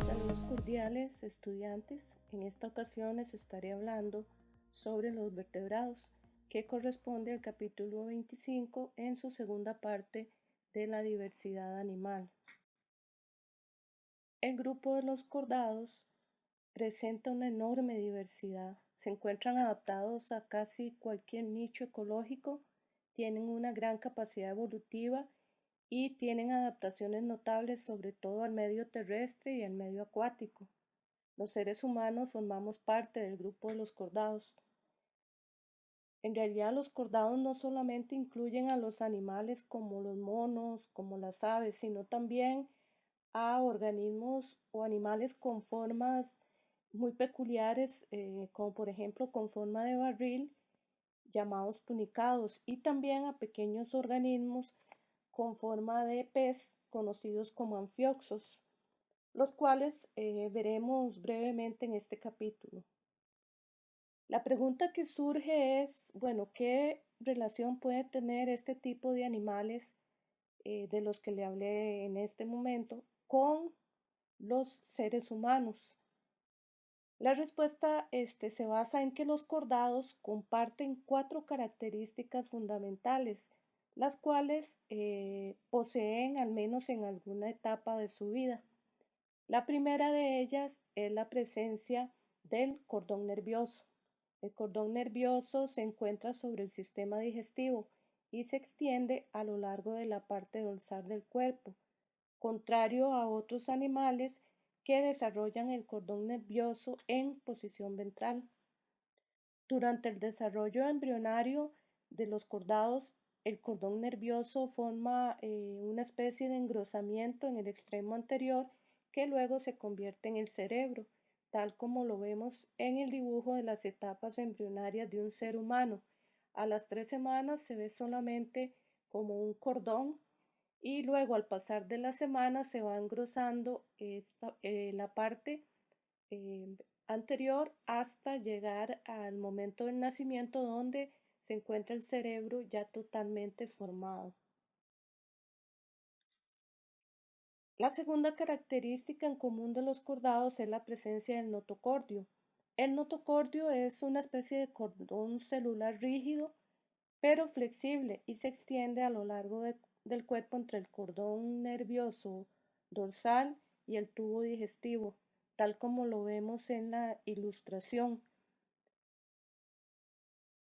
Saludos cordiales, estudiantes. En esta ocasión les estaré hablando sobre los vertebrados, que corresponde al capítulo 25 en su segunda parte de la diversidad animal. El grupo de los cordados presenta una enorme diversidad. Se encuentran adaptados a casi cualquier nicho ecológico, tienen una gran capacidad evolutiva y tienen adaptaciones notables sobre todo al medio terrestre y al medio acuático. Los seres humanos formamos parte del grupo de los cordados. En realidad, los cordados no solamente incluyen a los animales como los monos, como las aves, sino también a organismos o animales con formas muy peculiares, como por ejemplo con forma de barril, llamados tunicados, y también a pequeños organismos con forma de pez, conocidos como anfioxos, los cuales veremos brevemente en este capítulo. La pregunta que surge es, bueno, ¿qué relación puede tener este tipo de animales de los que le hablé en este momento con los seres humanos? La respuesta se basa en que los cordados comparten 4 características fundamentales, las cuales poseen al menos en alguna etapa de su vida. La primera de ellas es la presencia del cordón nervioso. El cordón nervioso se encuentra sobre el sistema digestivo y se extiende a lo largo de la parte dorsal del cuerpo, contrario a otros animales que desarrollan el cordón nervioso en posición ventral. Durante el desarrollo embrionario de los cordados, el cordón nervioso forma una especie de engrosamiento en el extremo anterior que luego se convierte en el cerebro, tal como lo vemos en el dibujo de las etapas embrionarias de un ser humano. A las 3 semanas se ve solamente como un cordón y luego al pasar de las semanas se va engrosando la parte eh, anterior hasta llegar al momento del nacimiento donde se encuentra el cerebro ya totalmente formado. La segunda característica en común de los cordados es la presencia del notocordio. El notocordio es una especie de cordón celular rígido pero flexible y se extiende a lo largo del cuerpo entre el cordón nervioso dorsal y el tubo digestivo, tal como lo vemos en la ilustración.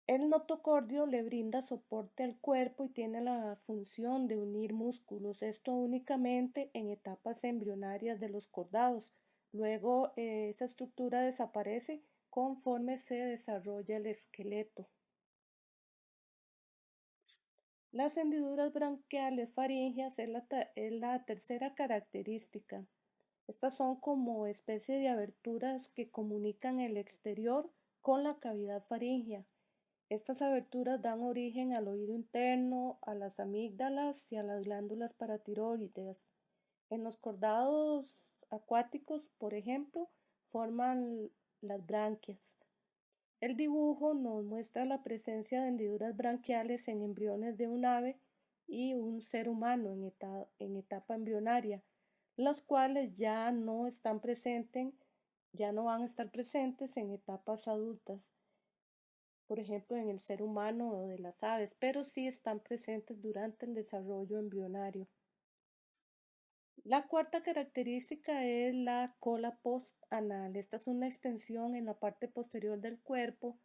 El notocordio le brinda soporte al cuerpo y tiene la función de unir músculos, esto únicamente en etapas embrionarias de los cordados. Luego esa estructura desaparece conforme se desarrolla el esqueleto. Las hendiduras branquiales faríngeas es la tercera característica. Estas son como especie de aberturas que comunican el exterior con la cavidad faríngea. Estas aberturas dan origen al oído interno, a las amígdalas y a las glándulas paratiroideas. En los cordados acuáticos, por ejemplo, forman las branquias. El dibujo nos muestra la presencia de hendiduras branquiales en embriones de un ave y un ser humano en etapa embrionaria, los cuales ya no van a estar presentes en etapas adultas, por ejemplo en el ser humano o de las aves, pero sí están presentes durante el desarrollo embrionario. La cuarta característica es la cola postanal. Esta es una extensión en la parte posterior del cuerpo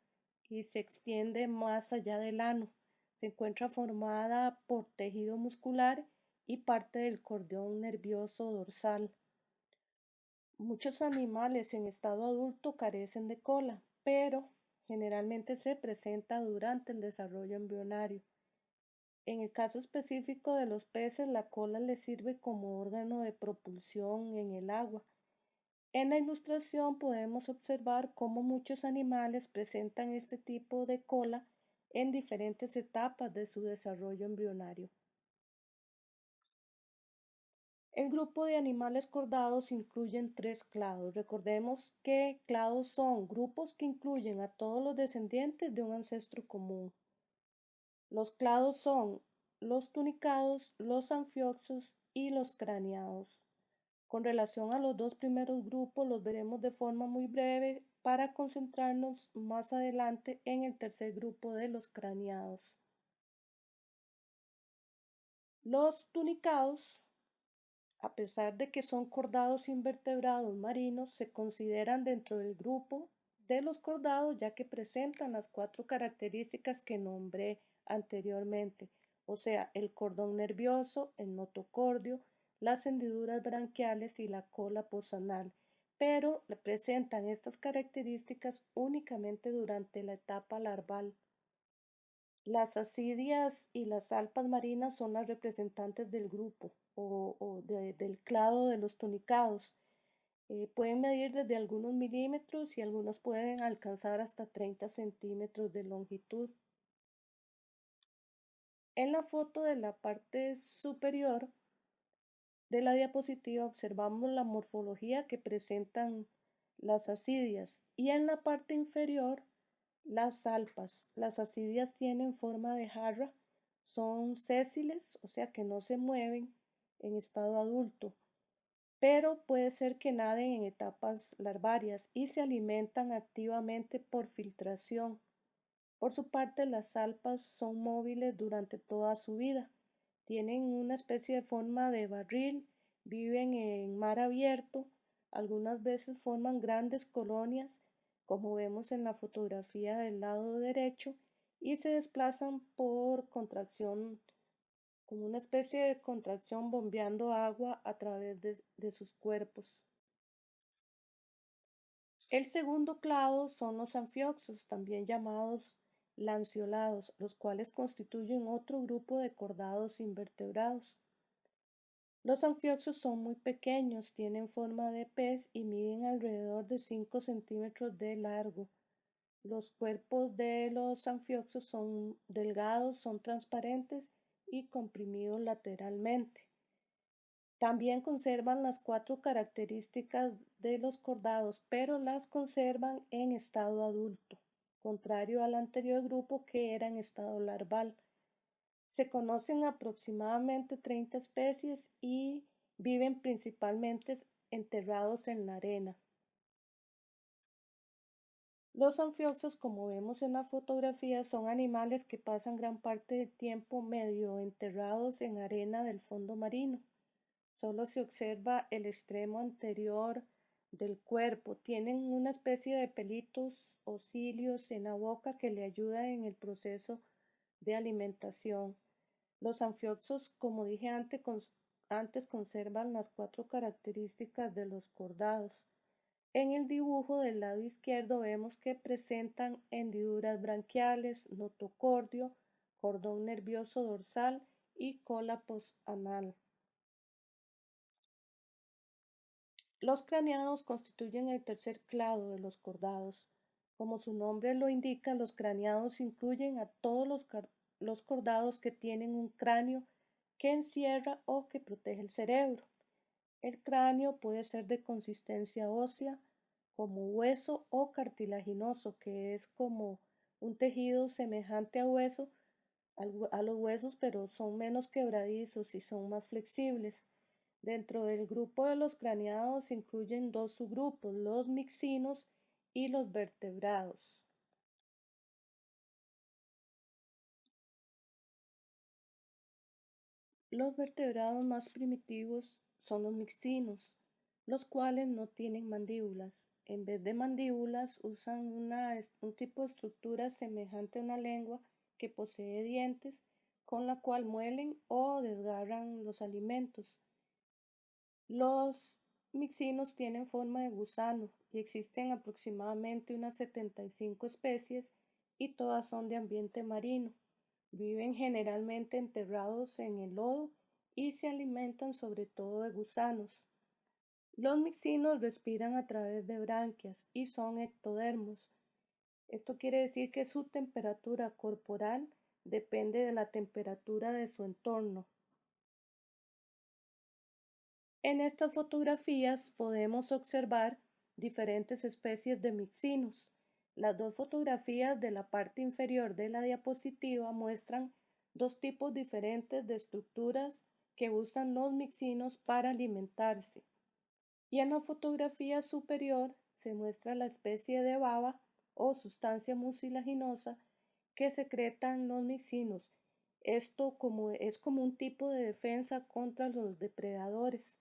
y se extiende más allá del ano. Se encuentra formada por tejido muscular y parte del cordón nervioso dorsal. Muchos animales en estado adulto carecen de cola, pero generalmente se presenta durante el desarrollo embrionario. En el caso específico de los peces, la cola les sirve como órgano de propulsión en el agua. En la ilustración podemos observar cómo muchos animales presentan este tipo de cola en diferentes etapas de su desarrollo embrionario. El grupo de animales cordados incluyen 3 clados. Recordemos que clados son grupos que incluyen a todos los descendientes de un ancestro común. Los clados son los tunicados, los anfioxos y los craneados. Con relación a los dos primeros grupos los veremos de forma muy breve para concentrarnos más adelante en el tercer grupo de los craneados. Los tunicados, a pesar de que son cordados invertebrados marinos, se consideran dentro del grupo de los cordados ya que presentan las cuatro características que nombré anteriormente, o sea, el cordón nervioso, el notocordio, las hendiduras branquiales y la cola posanal, pero presentan estas características únicamente durante la etapa larval. Las asidias y las alpas marinas son las representantes del grupo del clado de los tunicados. Pueden medir desde algunos milímetros y algunos pueden alcanzar hasta 30 centímetros de longitud. En la foto de la parte superior de la diapositiva observamos la morfología que presentan las asidias y en la parte inferior las alpas. Las asidias tienen forma de jarra, son sésiles, o sea que no se mueven en estado adulto, pero puede ser que naden en etapas larvarias y se alimentan activamente por filtración. Por su parte, las alpas son móviles durante toda su vida. Tienen una especie de forma de barril, viven en mar abierto, algunas veces forman grandes colonias, como vemos en la fotografía del lado derecho, y se desplazan por contracción, como una especie de contracción bombeando agua a través de sus cuerpos. El segundo clado son los anfioxos, también llamados lanceolados, los cuales constituyen otro grupo de cordados invertebrados. Los anfioxos son muy pequeños, tienen forma de pez y miden alrededor de 5 centímetros de largo. Los cuerpos de los anfioxos son delgados, son transparentes y comprimidos lateralmente. También conservan las cuatro características de los cordados, pero las conservan en estado adulto, contrario al anterior grupo que era en estado larval. Se conocen aproximadamente 30 especies y viven principalmente enterrados en la arena. Los anfioxos, como vemos en la fotografía, son animales que pasan gran parte del tiempo medio enterrados en arena del fondo marino. Solo se observa el extremo anterior del cuerpo. Tienen una especie de pelitos o cilios en la boca que le ayudan en el proceso de alimentación. Los anfioxos, como dije antes, conservan las cuatro características de los cordados. En el dibujo del lado izquierdo vemos que presentan hendiduras branquiales, notocordio, cordón nervioso dorsal y cola postanal. Los craneados constituyen el tercer clado de los cordados. Como su nombre lo indica, los craneados incluyen a todos los cordados que tienen un cráneo que encierra o que protege el cerebro. El cráneo puede ser de consistencia ósea, como hueso, o cartilaginoso, que es como un tejido semejante a hueso, a los huesos, pero son menos quebradizos y son más flexibles. Dentro del grupo de los craneados se incluyen dos subgrupos, los mixinos y los vertebrados. Los vertebrados más primitivos son los mixinos, los cuales no tienen mandíbulas. En vez de mandíbulas usan un tipo de estructura semejante a una lengua que posee dientes con la cual muelen o desgarran los alimentos. Los mixinos tienen forma de gusano y existen aproximadamente unas 75 especies y todas son de ambiente marino. Viven generalmente enterrados en el lodo y se alimentan sobre todo de gusanos. Los mixinos respiran a través de branquias y son ectodermos. Esto quiere decir que su temperatura corporal depende de la temperatura de su entorno. En estas fotografías podemos observar diferentes especies de mixinos. Las dos fotografías de la parte inferior de la diapositiva muestran dos tipos diferentes de estructuras que usan los mixinos para alimentarse. Y en la fotografía superior se muestra la especie de baba o sustancia mucilaginosa que secretan los mixinos. Esto es como un tipo de defensa contra los depredadores.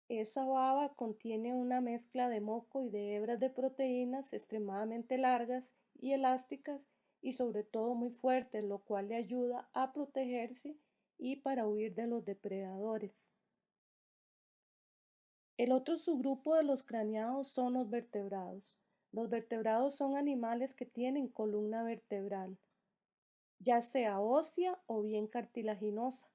Esa baba contiene una mezcla de moco y de hebras de proteínas extremadamente largas y elásticas y sobre todo muy fuertes, lo cual le ayuda a protegerse y para huir de los depredadores. El otro subgrupo de los craneados son los vertebrados. Los vertebrados son animales que tienen columna vertebral, ya sea ósea o bien cartilaginosa.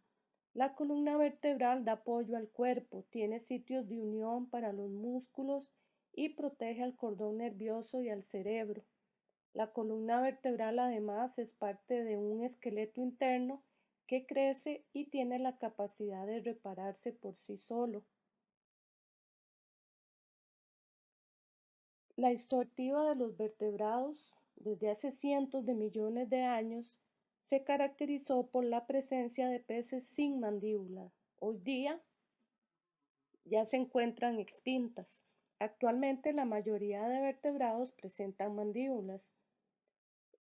La columna vertebral da apoyo al cuerpo, tiene sitios de unión para los músculos y protege al cordón nervioso y al cerebro. La columna vertebral además es parte de un esqueleto interno que crece y tiene la capacidad de repararse por sí solo. La historia de los vertebrados, desde hace cientos de millones de años, se caracterizó por la presencia de peces sin mandíbula. Hoy día ya se encuentran extintas. Actualmente la mayoría de vertebrados presentan mandíbulas.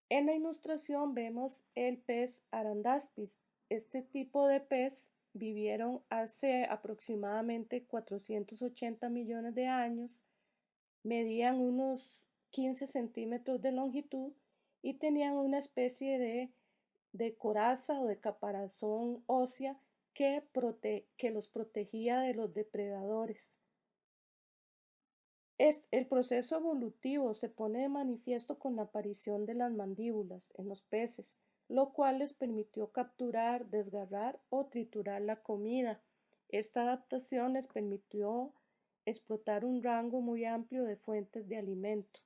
En la ilustración vemos el pez Arandaspis. Este tipo de pez vivieron hace aproximadamente 480 millones de años, medían unos 15 centímetros de longitud y tenían una especie de coraza o de caparazón ósea que los protegía de los depredadores. El proceso evolutivo se pone de manifiesto con la aparición de las mandíbulas en los peces, lo cual les permitió capturar, desgarrar o triturar la comida. Esta adaptación les permitió explotar un rango muy amplio de fuentes de alimento.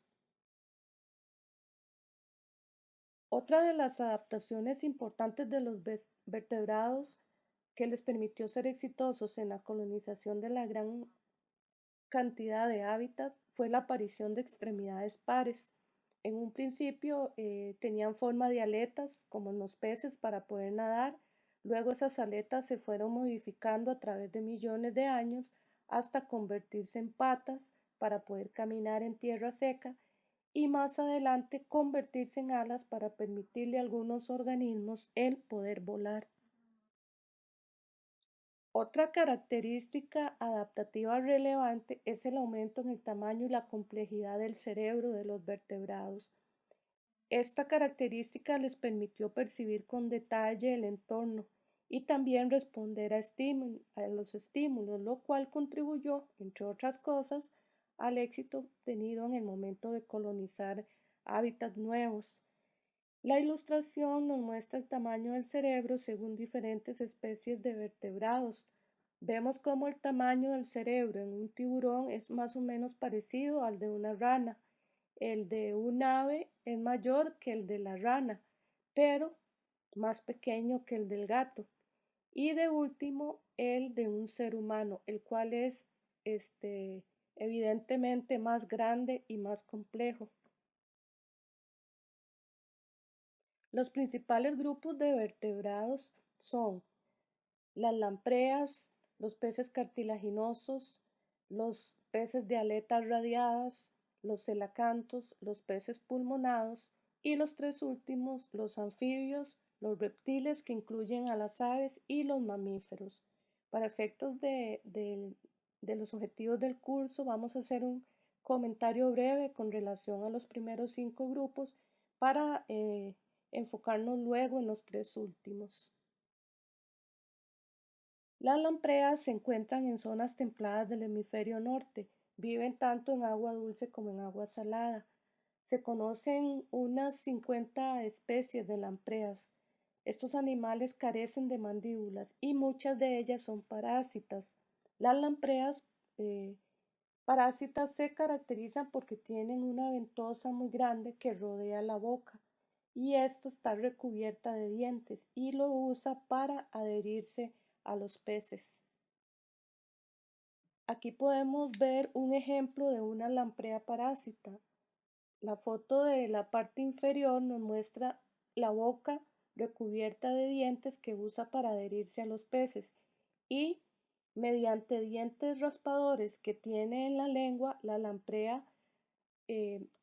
Otra de las adaptaciones importantes de los vertebrados que les permitió ser exitosos en la colonización de la gran cantidad de hábitat fue la aparición de extremidades pares. En un principio tenían forma de aletas, como en los peces, para poder nadar. Luego esas aletas se fueron modificando a través de millones de años hasta convertirse en patas para poder caminar en tierra seca y más adelante convertirse en alas para permitirle a algunos organismos el poder volar. Otra característica adaptativa relevante es el aumento en el tamaño y la complejidad del cerebro de los vertebrados. Esta característica les permitió percibir con detalle el entorno y también responder a los estímulos, lo cual contribuyó, entre otras cosas, al éxito obtenido en el momento de colonizar hábitats nuevos. La ilustración nos muestra el tamaño del cerebro según diferentes especies de vertebrados. Vemos cómo el tamaño del cerebro en un tiburón es más o menos parecido al de una rana. El de un ave es mayor que el de la rana, pero más pequeño que el del gato. Y de último, el de un ser humano, el cual es evidentemente más grande y más complejo. Los principales grupos de vertebrados son las lampreas, los peces cartilaginosos, los peces de aletas radiadas, los celacantos, los peces pulmonados y los tres últimos, los anfibios, los reptiles que incluyen a las aves y los mamíferos. Para efectos de los objetivos del curso vamos a hacer un comentario breve con relación a los primeros 5 grupos para enfocarnos luego en los tres últimos. Las lampreas se encuentran en zonas templadas del hemisferio norte. Viven tanto en agua dulce como en agua salada. Se conocen unas 50 especies de lampreas. Estos animales carecen de mandíbulas y muchas de ellas son parásitas. Las lampreas parásitas se caracterizan porque tienen una ventosa muy grande que rodea la boca y esto está recubierta de dientes y lo usa para adherirse a los peces. Aquí podemos ver un ejemplo de una lamprea parásita. La foto de la parte inferior nos muestra la boca recubierta de dientes que usa para adherirse a los peces y, mediante dientes raspadores que tiene en la lengua, la lamprea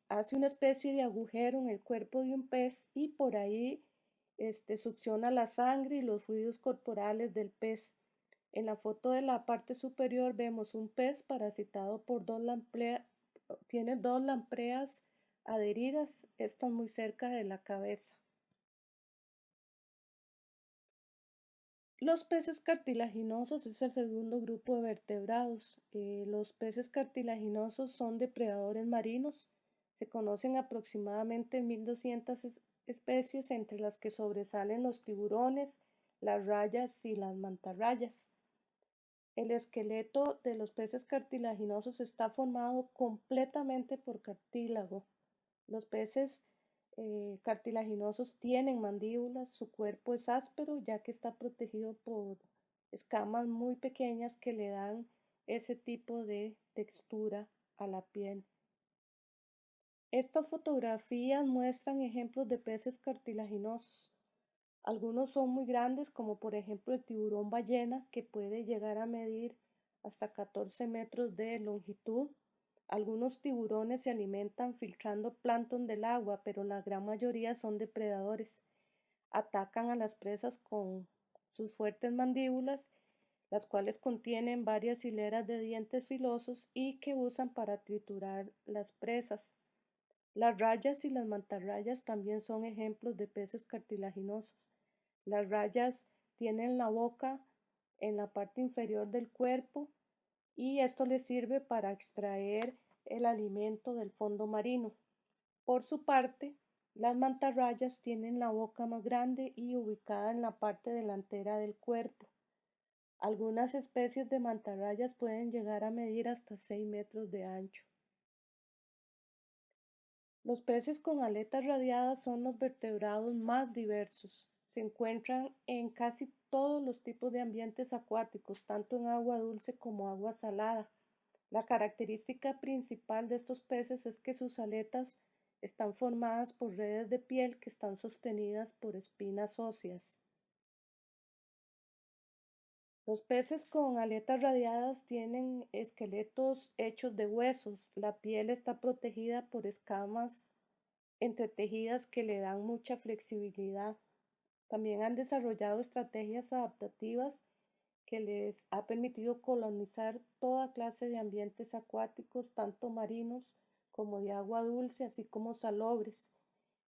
hace una especie de agujero en el cuerpo de un pez y por ahí succiona la sangre y los fluidos corporales del pez. En la foto de la parte superior vemos un pez parasitado por tiene dos lampreas adheridas, estas muy cerca de la cabeza. Los peces cartilaginosos es el segundo grupo de vertebrados. Los peces cartilaginosos son depredadores marinos. Se conocen aproximadamente 1.200 especies, entre las que sobresalen los tiburones, las rayas y las mantarrayas. El esqueleto de los peces cartilaginosos está formado completamente por cartílago. Los peces cartilaginosos tienen mandíbulas, su cuerpo es áspero ya que está protegido por escamas muy pequeñas que le dan ese tipo de textura a la piel. Estas fotografías muestran ejemplos de peces cartilaginosos. Algunos son muy grandes, como por ejemplo el tiburón ballena, que puede llegar a medir hasta 14 metros de longitud. Algunos tiburones se alimentan filtrando plancton del agua, pero la gran mayoría son depredadores. Atacan a las presas con sus fuertes mandíbulas, las cuales contienen varias hileras de dientes filosos y que usan para triturar las presas. Las rayas y las mantarrayas también son ejemplos de peces cartilaginosos. Las rayas tienen la boca en la parte inferior del cuerpo y esto les sirve para extraer el alimento del fondo marino. Por su parte, las mantarrayas tienen la boca más grande y ubicada en la parte delantera del cuerpo. Algunas especies de mantarrayas pueden llegar a medir hasta 6 metros de ancho. Los peces con aletas radiadas son los vertebrados más diversos. Se encuentran en casi todos los tipos de ambientes acuáticos, tanto en agua dulce como agua salada. La característica principal de estos peces es que sus aletas están formadas por redes de piel que están sostenidas por espinas óseas. Los peces con aletas radiadas tienen esqueletos hechos de huesos. La piel está protegida por escamas entretejidas que le dan mucha flexibilidad. También han desarrollado estrategias adaptativas que les ha permitido colonizar toda clase de ambientes acuáticos, tanto marinos como de agua dulce, así como salobres.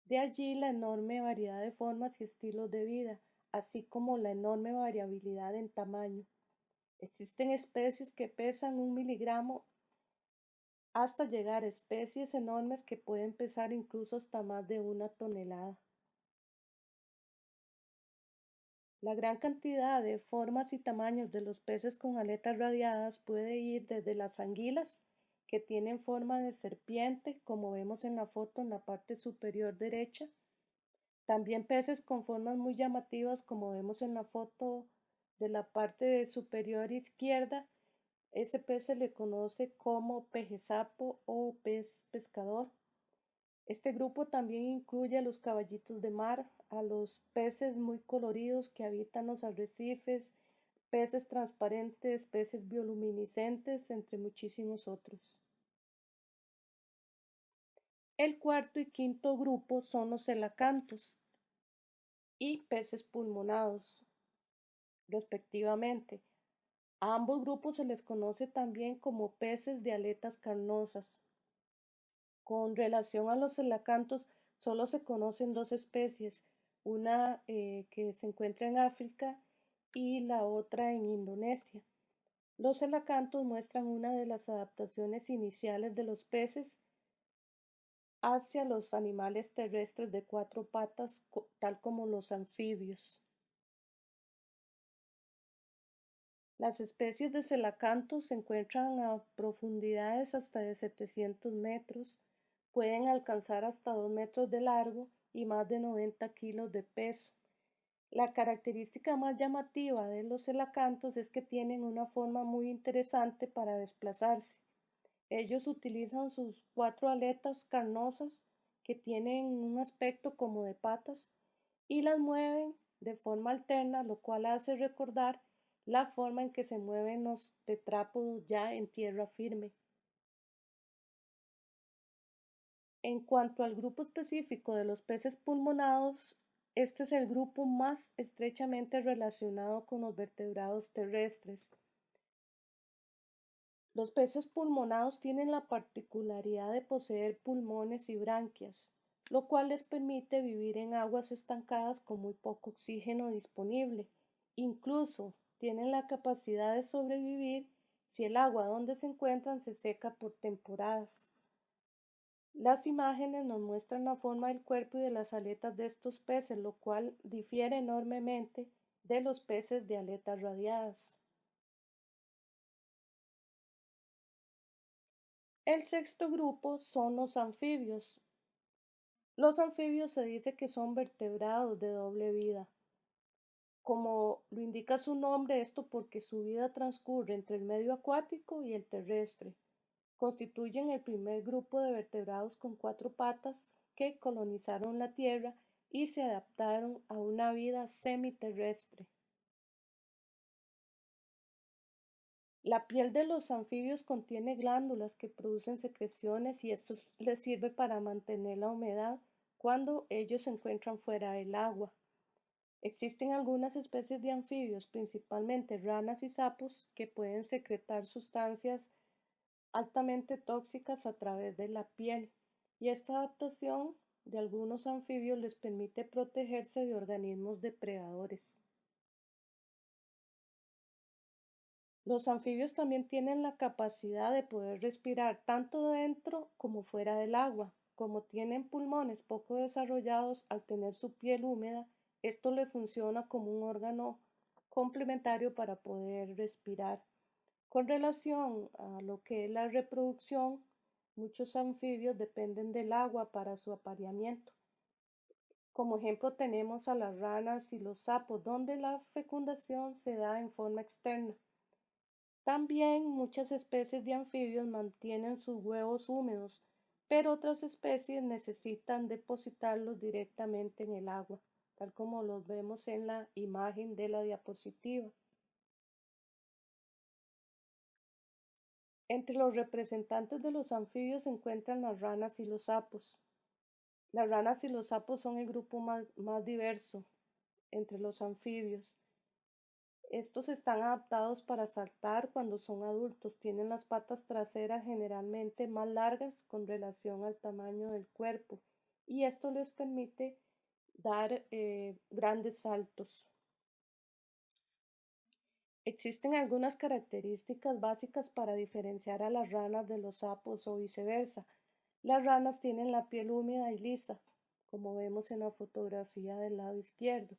De allí la enorme variedad de formas y estilos de vida, así como la enorme variabilidad en tamaño. Existen especies que pesan 1 miligramo hasta llegar a especies enormes que pueden pesar incluso hasta más de 1 tonelada. La gran cantidad de formas y tamaños de los peces con aletas radiadas puede ir desde las anguilas, que tienen forma de serpiente, como vemos en la foto en la parte superior derecha. También peces con formas muy llamativas, como vemos en la foto de la parte superior izquierda. Ese pez se le conoce como pejesapo o pez pescador. Este grupo también incluye a los caballitos de mar, a los peces muy coloridos que habitan los arrecifes, peces transparentes, peces bioluminiscentes, entre muchísimos otros. El cuarto y quinto grupo son los celacantos y peces pulmonados, respectivamente. A ambos grupos se les conoce también como peces de aletas carnosas. Con relación a los celacantos, solo se conocen dos especies, una que se encuentra en África y la otra en Indonesia. Los celacantos muestran una de las adaptaciones iniciales de los peces hacia los animales terrestres de cuatro patas, tal como los anfibios. Las especies de celacantos se encuentran a profundidades hasta de 700 metros, pueden alcanzar hasta 2 metros de largo y más de 90 kilos de peso. La característica más llamativa de los celacantos es que tienen una forma muy interesante para desplazarse. Ellos utilizan sus 4 aletas carnosas que tienen un aspecto como de patas y las mueven de forma alterna, lo cual hace recordar la forma en que se mueven los tetrápodos ya en tierra firme. En cuanto al grupo específico de los peces pulmonados, este es el grupo más estrechamente relacionado con los vertebrados terrestres. Los peces pulmonados tienen la particularidad de poseer pulmones y branquias, lo cual les permite vivir en aguas estancadas con muy poco oxígeno disponible. Incluso tienen la capacidad de sobrevivir si el agua donde se encuentran se seca por temporadas. Las imágenes nos muestran la forma del cuerpo y de las aletas de estos peces, lo cual difiere enormemente de los peces de aletas radiadas. El sexto grupo son los anfibios. Los anfibios se dice que son vertebrados de doble vida. Como lo indica su nombre, esto porque su vida transcurre entre el medio acuático y el terrestre. Constituyen el primer grupo de vertebrados con 4 patas que colonizaron la Tierra y se adaptaron a una vida semiterrestre. La piel de los anfibios contiene glándulas que producen secreciones y esto les sirve para mantener la humedad cuando ellos se encuentran fuera del agua. Existen algunas especies de anfibios, principalmente ranas y sapos, que pueden secretar sustancias altamente tóxicas a través de la piel, y esta adaptación de algunos anfibios les permite protegerse de organismos depredadores. Los anfibios también tienen la capacidad de poder respirar tanto dentro como fuera del agua. Como tienen pulmones poco desarrollados, al tener su piel húmeda, esto le funciona como un órgano complementario para poder respirar. Con relación a lo que es la reproducción, muchos anfibios dependen del agua para su apareamiento. Como ejemplo tenemos a las ranas y los sapos, donde la fecundación se da en forma externa. También muchas especies de anfibios mantienen sus huevos húmedos, pero otras especies necesitan depositarlos directamente en el agua, tal como los vemos en la imagen de la diapositiva. Entre los representantes de los anfibios se encuentran las ranas y los sapos. Las ranas y los sapos son el grupo más diverso entre los anfibios. Estos están adaptados para saltar cuando son adultos. Tienen las patas traseras generalmente más largas con relación al tamaño del cuerpo y esto les permite dar grandes saltos. Existen algunas características básicas para diferenciar a las ranas de los sapos o viceversa. Las ranas tienen la piel húmeda y lisa, como vemos en la fotografía del lado izquierdo.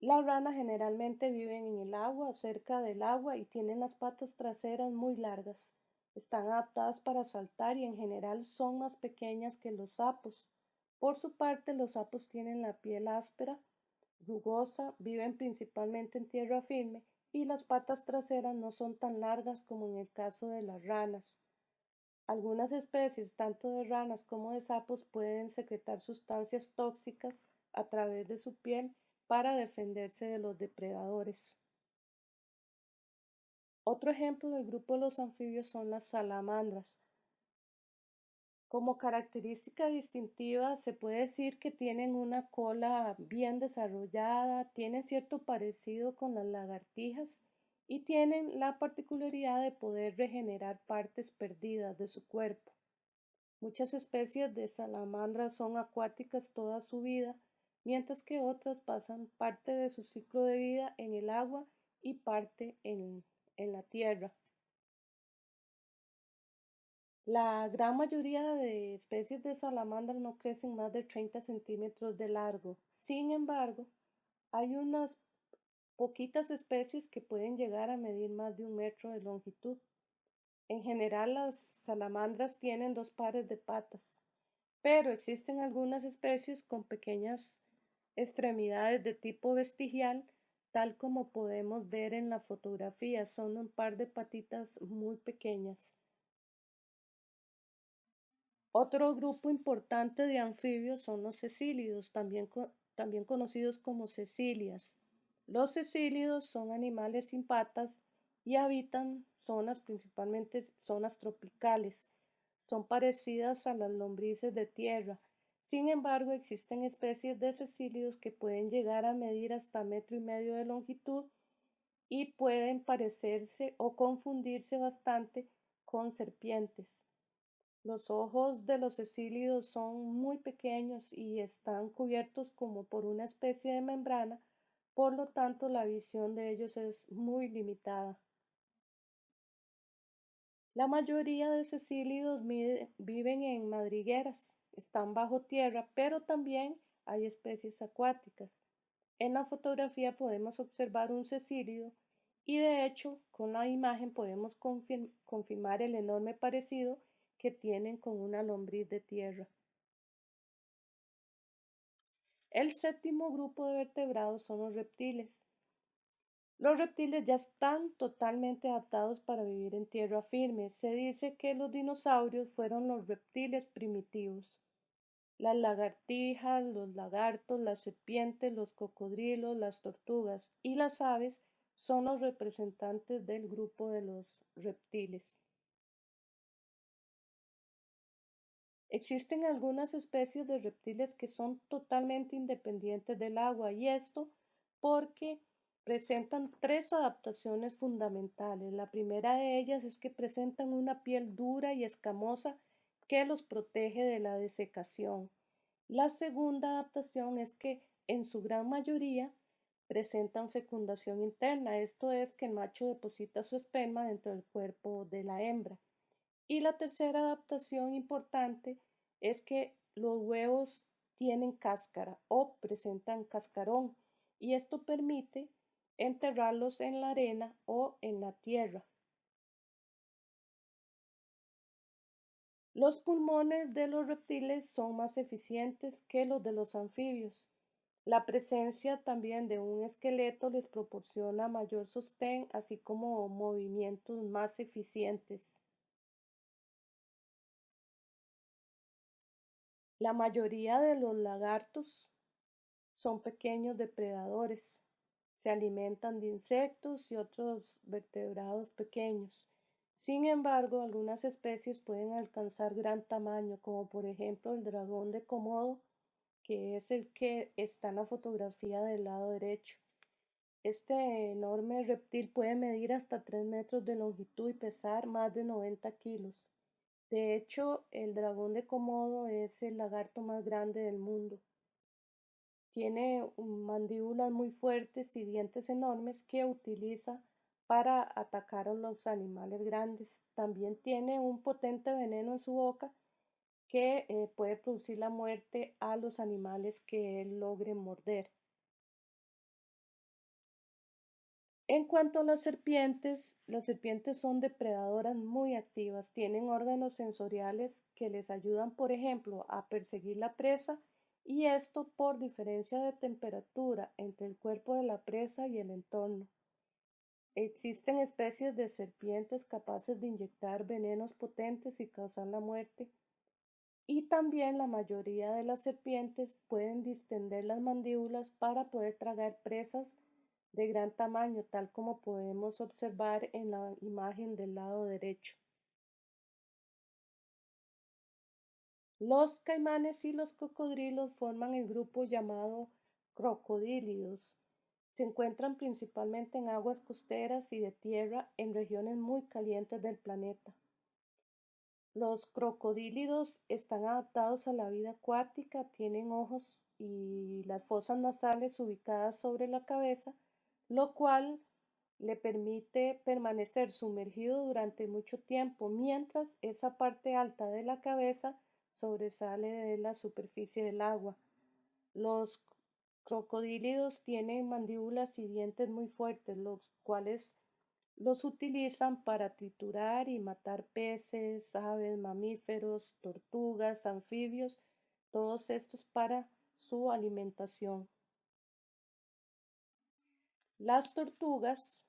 Las ranas generalmente viven en el agua o cerca del agua y tienen las patas traseras muy largas. Están adaptadas para saltar y en general son más pequeñas que los sapos. Por su parte, los sapos tienen la piel áspera, rugosa, viven principalmente en tierra firme y las patas traseras no son tan largas como en el caso de las ranas. Algunas especies, tanto de ranas como de sapos, pueden secretar sustancias tóxicas a través de su piel para defenderse de los depredadores. Otro ejemplo del grupo de los anfibios son las salamandras. Como característica distintiva se puede decir que tienen una cola bien desarrollada, tienen cierto parecido con las lagartijas y tienen la particularidad de poder regenerar partes perdidas de su cuerpo. Muchas especies de salamandras son acuáticas toda su vida, mientras que otras pasan parte de su ciclo de vida en el agua y parte en la tierra. La gran mayoría de especies de salamandras no crecen más de 30 centímetros de largo. Sin embargo, hay unas poquitas especies que pueden llegar a medir más de 1 metro de longitud. En general, las salamandras tienen 2 pares de patas, pero existen algunas especies con pequeñas extremidades de tipo vestigial, tal como podemos ver en la fotografía. Son un par de patitas muy pequeñas. Otro grupo importante de anfibios son los cecílidos, también también conocidos como cecilias. Los cecílidos son animales sin patas y habitan zonas, principalmente zonas tropicales. Son parecidas a las lombrices de tierra. Sin embargo, existen especies de cecílidos que pueden llegar a medir hasta 1,5 metros de longitud y pueden parecerse o confundirse bastante con serpientes. Los ojos de los cecílidos son muy pequeños y están cubiertos como por una especie de membrana, por lo tanto la visión de ellos es muy limitada. La mayoría de cecílidos viven en madrigueras, están bajo tierra, pero también hay especies acuáticas. En la fotografía podemos observar un cecílido y de hecho con la imagen podemos confirmar el enorme parecido que tienen con una lombriz de tierra. El séptimo grupo de vertebrados son los reptiles. Los reptiles ya están totalmente adaptados para vivir en tierra firme. Se dice que los dinosaurios fueron los reptiles primitivos. Las lagartijas, los lagartos, las serpientes, los cocodrilos, las tortugas y las aves son los representantes del grupo de los reptiles. Existen algunas especies de reptiles que son totalmente independientes del agua y esto porque presentan tres adaptaciones fundamentales. La primera de ellas es que presentan una piel dura y escamosa que los protege de la desecación. La segunda adaptación es que en su gran mayoría presentan fecundación interna, esto es que el macho deposita su esperma dentro del cuerpo de la hembra. Y la tercera adaptación importante es que los huevos tienen cáscara o presentan cascarón y esto permite enterrarlos en la arena o en la tierra. Los pulmones de los reptiles son más eficientes que los de los anfibios. La presencia también de un esqueleto les proporciona mayor sostén, así como movimientos más eficientes. La mayoría de los lagartos son pequeños depredadores. Se alimentan de insectos y otros vertebrados pequeños. Sin embargo, algunas especies pueden alcanzar gran tamaño, como por ejemplo el dragón de Komodo, que es el que está en la fotografía del lado derecho. Este enorme reptil puede medir hasta 3 metros de longitud y pesar más de 90 kilos. De hecho, el dragón de Komodo es el lagarto más grande del mundo. Tiene mandíbulas muy fuertes y dientes enormes que utiliza para atacar a los animales grandes. También tiene un potente veneno en su boca que puede producir la muerte a los animales que él logre morder. En cuanto a las serpientes son depredadoras muy activas, tienen órganos sensoriales que les ayudan, por ejemplo, a perseguir la presa y esto por diferencia de temperatura entre el cuerpo de la presa y el entorno. Existen especies de serpientes capaces de inyectar venenos potentes y causar la muerte. Y también la mayoría de las serpientes pueden distender las mandíbulas para poder tragar presas de gran tamaño, tal como podemos observar en la imagen del lado derecho. Los caimanes y los cocodrilos forman el grupo llamado crocodílidos. Se encuentran principalmente en aguas costeras y de tierra en regiones muy calientes del planeta. Los crocodílidos están adaptados a la vida acuática, tienen ojos y las fosas nasales ubicadas sobre la cabeza, lo cual le permite permanecer sumergido durante mucho tiempo, mientras esa parte alta de la cabeza sobresale de la superficie del agua. Los crocodílidos tienen mandíbulas y dientes muy fuertes, los cuales los utilizan para triturar y matar peces, aves, mamíferos, tortugas, anfibios, todos estos para su alimentación. Las tortugas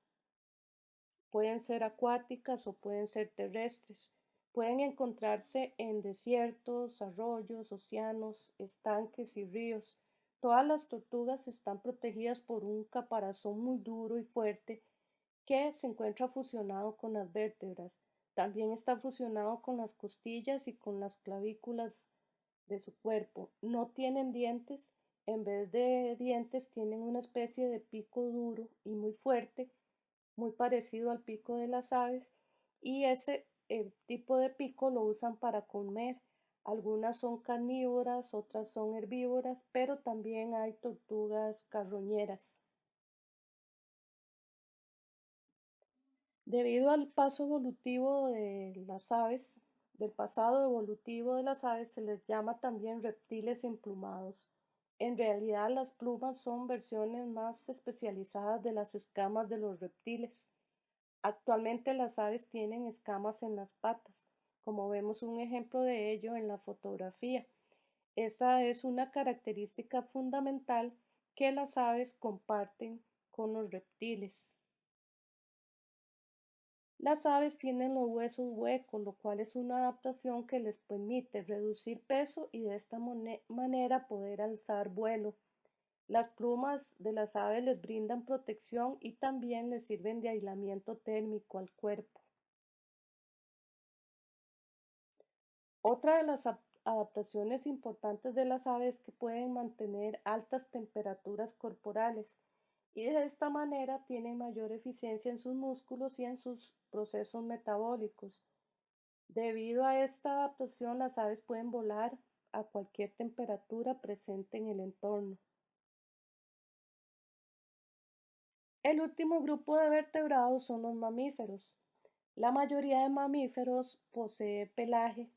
pueden ser acuáticas o pueden ser terrestres. Pueden encontrarse en desiertos, arroyos, océanos, estanques y ríos. Todas las tortugas están protegidas por un caparazón muy duro y fuerte que se encuentra fusionado con las vértebras. También está fusionado con las costillas y con las clavículas de su cuerpo. No tienen dientes, en vez de dientes tienen una especie de pico duro y muy fuerte, muy parecido al pico de las aves, y ese tipo de pico lo usan para comer. Algunas son carnívoras, otras son herbívoras, pero también hay tortugas carroñeras. Debido al paso evolutivo de las aves, del pasado evolutivo de las aves, se les llama también reptiles emplumados. En realidad, las plumas son versiones más especializadas de las escamas de los reptiles. Actualmente las aves tienen escamas en las patas, como vemos un ejemplo de ello en la fotografía. Esa es una característica fundamental que las aves comparten con los reptiles. Las aves tienen los huesos huecos, lo cual es una adaptación que les permite reducir peso y de esta manera poder alzar vuelo. Las plumas de las aves les brindan protección y también les sirven de aislamiento térmico al cuerpo. Otra de las adaptaciones importantes de las aves es que pueden mantener altas temperaturas corporales y de esta manera tienen mayor eficiencia en sus músculos y en sus procesos metabólicos. Debido a esta adaptación, las aves pueden volar a cualquier temperatura presente en el entorno. El último grupo de vertebrados son los mamíferos. La mayoría de mamíferos posee pelaje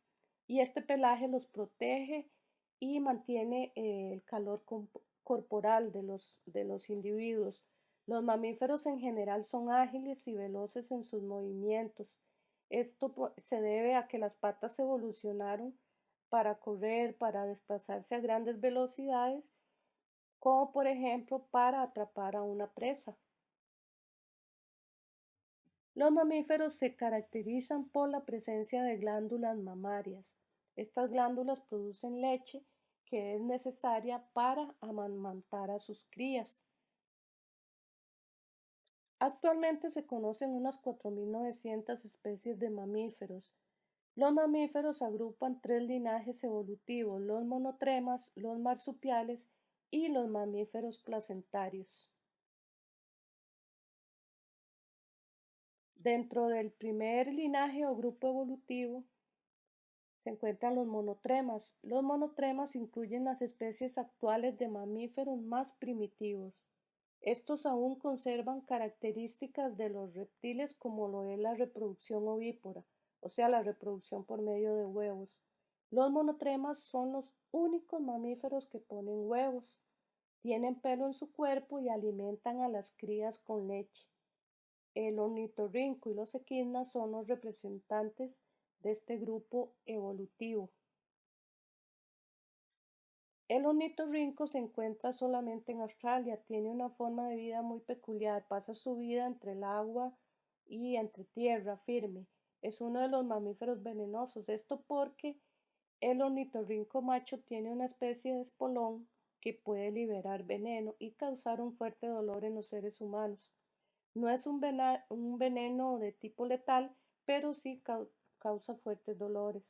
y este pelaje los protege y mantiene el calor corporal de los individuos. Los mamíferos en general son ágiles y veloces en sus movimientos. Esto se debe a que las patas evolucionaron para correr, para desplazarse a grandes velocidades, como por ejemplo para atrapar a una presa. Los mamíferos se caracterizan por la presencia de glándulas mamarias. Estas glándulas producen leche que es necesaria para amamantar a sus crías. Actualmente se conocen unas 4.900 especies de mamíferos. Los mamíferos agrupan tres linajes evolutivos: los monotremas, los marsupiales y los mamíferos placentarios. Dentro del primer linaje o grupo evolutivo se encuentran los monotremas. Los monotremas incluyen las especies actuales de mamíferos más primitivos. Estos aún conservan características de los reptiles como lo es la reproducción ovípara, o sea, la reproducción por medio de huevos. Los monotremas son los únicos mamíferos que ponen huevos. Tienen pelo en su cuerpo y alimentan a las crías con leche. El ornitorrinco y los equidnas son los representantes de este grupo evolutivo. El ornitorrinco se encuentra solamente en Australia, tiene una forma de vida muy peculiar, pasa su vida entre el agua y entre tierra firme. Es uno de los mamíferos venenosos, esto porque el ornitorrinco macho tiene una especie de espolón que puede liberar veneno y causar un fuerte dolor en los seres humanos. No es un veneno de tipo letal, pero sí causa fuertes dolores.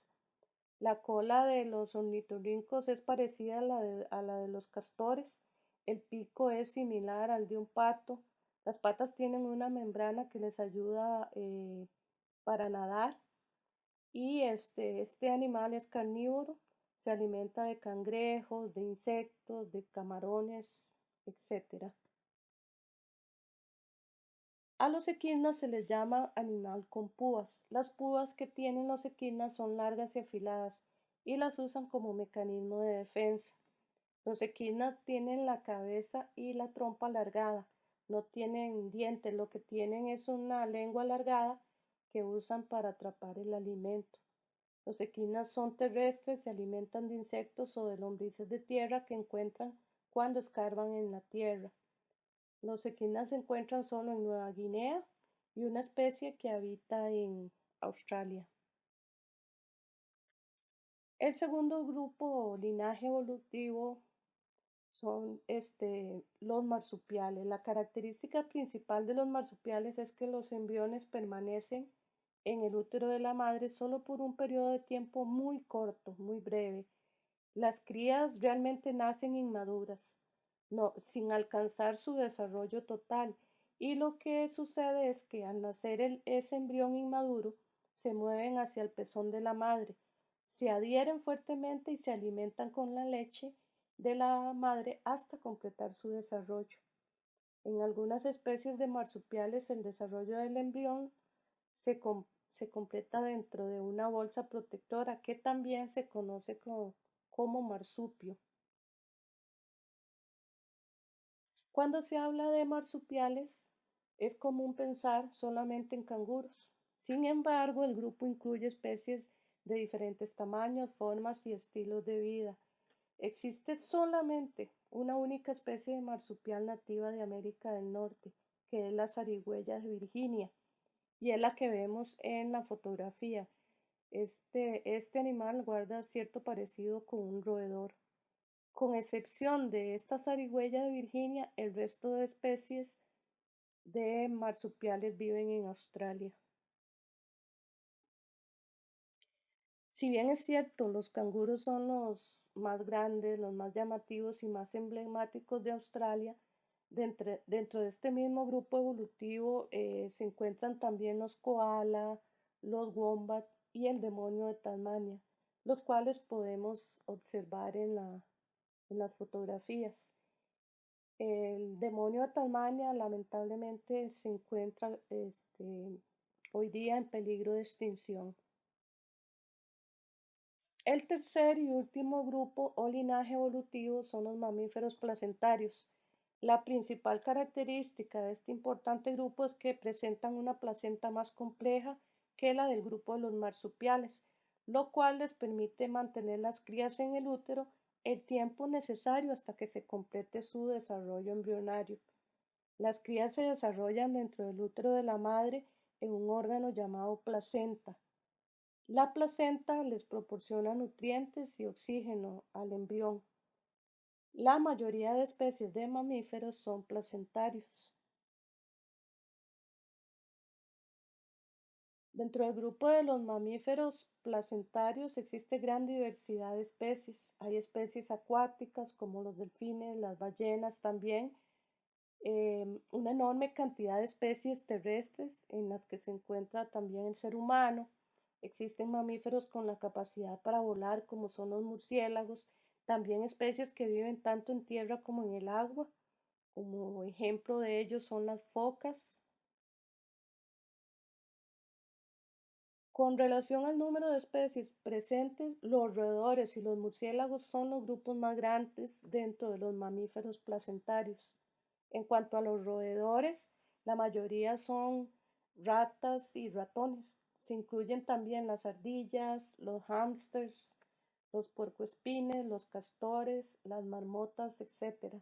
La cola de los ornitorrincos es parecida a la de los castores. El pico es similar al de un pato. Las patas tienen una membrana que les ayuda para nadar. Y este animal es carnívoro. Se alimenta de cangrejos, de insectos, de camarones, etc. A los equinas se les llama animal con púas. Las púas que tienen los equinas son largas y afiladas y las usan como mecanismo de defensa. Los equinas tienen la cabeza y la trompa alargada, no tienen dientes, lo que tienen es una lengua alargada que usan para atrapar el alimento. Los equinas son terrestres, se alimentan de insectos o de lombrices de tierra que encuentran cuando escarban en la tierra. Los equinas se encuentran solo en Nueva Guinea y una especie que habita en Australia. El segundo grupo o linaje evolutivo son los marsupiales. La característica principal de los marsupiales es que los embriones permanecen en el útero de la madre solo por un periodo de tiempo muy corto, muy breve. Las crías realmente nacen inmaduras, no, sin alcanzar su desarrollo total. Y lo que sucede es que al nacer ese embrión inmaduro, se mueven hacia el pezón de la madre, se adhieren fuertemente y se alimentan con la leche de la madre hasta completar su desarrollo. En algunas especies de marsupiales, el desarrollo del embrión se completa dentro de una bolsa protectora que también se conoce como marsupio. Cuando se habla de marsupiales, es común pensar solamente en canguros. Sin embargo, el grupo incluye especies de diferentes tamaños, formas y estilos de vida. Existe solamente una única especie de marsupial nativa de América del Norte, que es la zarigüeya de Virginia, y es la que vemos en la fotografía. Este animal guarda cierto parecido con un roedor. Con excepción de esta zarigüeya de Virginia, el resto de especies de marsupiales viven en Australia. Si bien es cierto, los canguros son los más grandes, los más llamativos y más emblemáticos de Australia, dentro de este mismo grupo evolutivo se encuentran también los koala, los wombat y el demonio de Tasmania, los cuales podemos observar en las fotografías. El demonio de Tasmania lamentablemente se encuentra hoy día en peligro de extinción. El tercer y último grupo o linaje evolutivo son los mamíferos placentarios. La principal característica de este importante grupo es que presentan una placenta más compleja que la del grupo de los marsupiales, lo cual les permite mantener las crías en el útero el tiempo necesario hasta que se complete su desarrollo embrionario. Las crías se desarrollan dentro del útero de la madre en un órgano llamado placenta. La placenta les proporciona nutrientes y oxígeno al embrión. La mayoría de especies de mamíferos son placentarios. Dentro del grupo de los mamíferos placentarios existe gran diversidad de especies. Hay especies acuáticas como los delfines, las ballenas también, una enorme cantidad de especies terrestres en las que se encuentra también el ser humano. Existen mamíferos con la capacidad para volar como son los murciélagos, también especies que viven tanto en tierra como en el agua, como ejemplo de ellos son las focas. Con relación al número de especies presentes, los roedores y los murciélagos son los grupos más grandes dentro de los mamíferos placentarios. En cuanto a los roedores, la mayoría son ratas y ratones. Se incluyen también las ardillas, los hámsters, los puercoespines, los castores, las marmotas, etc.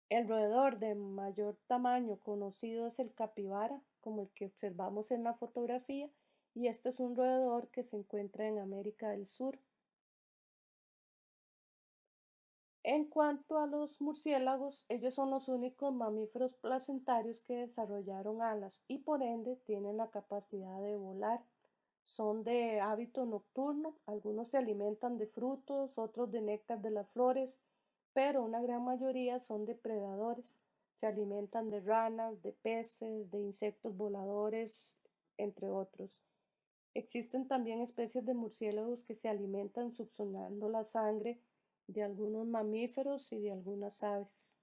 El roedor de mayor tamaño conocido es el capibara, como el que observamos en la fotografía, y este es un roedor que se encuentra en América del Sur. En cuanto a los murciélagos, ellos son los únicos mamíferos placentarios que desarrollaron alas y por ende tienen la capacidad de volar. Son de hábito nocturno, algunos se alimentan de frutos, otros de néctar de las flores, pero una gran mayoría son depredadores. Se alimentan de ranas, de peces, de insectos voladores, entre otros. Existen también especies de murciélagos que se alimentan succionando la sangre de algunos mamíferos y de algunas aves.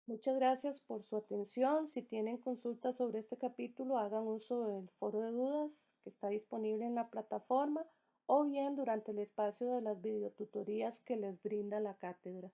Muchas gracias por su atención. Si tienen consultas sobre este capítulo, hagan uso del foro de dudas que está disponible en la plataforma o bien durante el espacio de las videotutorías que les brinda la cátedra.